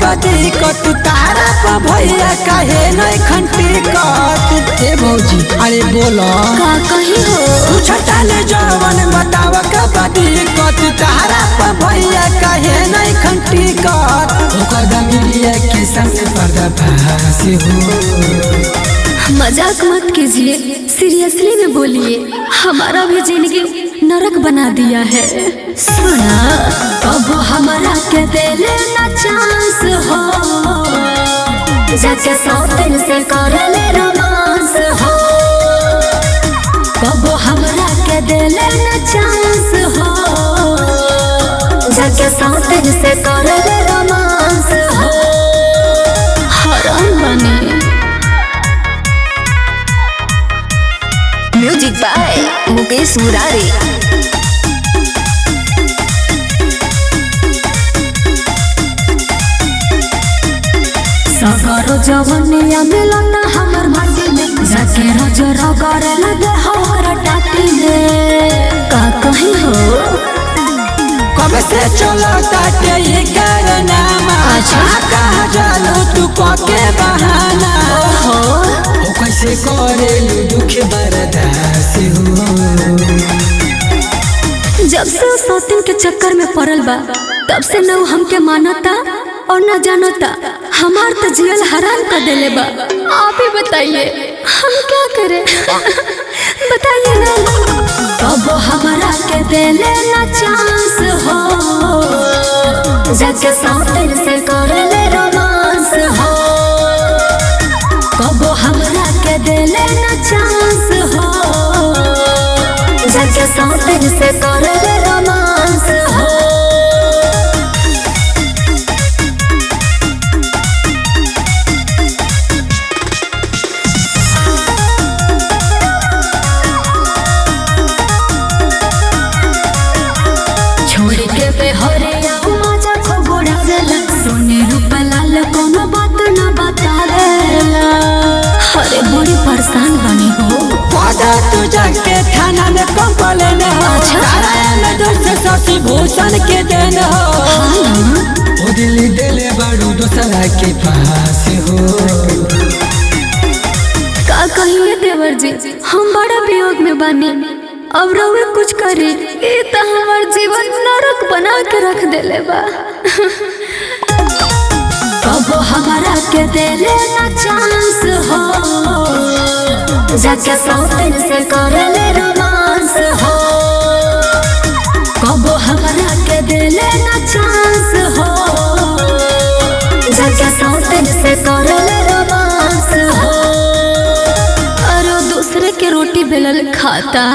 बदी कत तारा पर भैया काहे नहीं खंटी कत ए भौजी अरे बोलो का कही हो तू छटा ले जवन बताव का बदी कत तारा पर भैया काहे नहीं खंटी कत ओकर दमिलिया के सामने पर्दा फांसी हो। मजाक मत कीजिए, सीरियसली में बोलिए। हमारा भी जिंदगी नरक बना दिया है। सुना अब हमारा के दिल ना चांस हो, जाके सौतन से कर ले रोमांस हो। कब हमारा के दिल ना चांस हो, जाके सौतन से कर ले रोमांस हो। हराम बने। Music by Mukesh Murari. सगरो जवनिया मिलता हमर माटी में, जाके रोज रगड़ लगे हमरा टाटी में। का कही हो कब से चलो ताटे ये करनामा अच्छा कहा जालू तू के बहाना हो। ओ कैसे करेलू दुख बर्दाश्त हो। जब से सौतीन के चक्कर में पड़ल बा, तब से न हमके मानता और न जानता। हमार तो जीवन हराम कर देले बा। आप ही बताइए हम क्या करें। बताइए ना। कब हमारा के दिले ना चांस हो, जाके सौतीन से कर ले रोमांस हो। कब हमरा के दिले ना चांस हो, जाके सौतन से कर ले रोमांस हो। छोड़ के बेहरिया मजा को बुढ़ावेला, सोने रूपा लाल कोनो बात न बतावेला। अरे बड़ी परेशान बनी हो। पौधा तू जाके थाना में कंप्लेन हो। सारा में दोस्त शशि भूषण के देन हो। ओ दिल्ली दिले बड़ू दोसरा के पास हो। का कहिए देवर जी, हम बड़ा वियोग में बानी। अब रहुए कुछ करे, ये तो हमार जीवन नरक बना के रख देले बा। कब हमारा के दिले ना चांस हो, जाके सौतन से कर ले रोमांस हो। कब हमारा के दिले ना चांस हो, जाके सौतन से कर ले रोमांस हो। और दूसरे के रोटी बेलल खाता।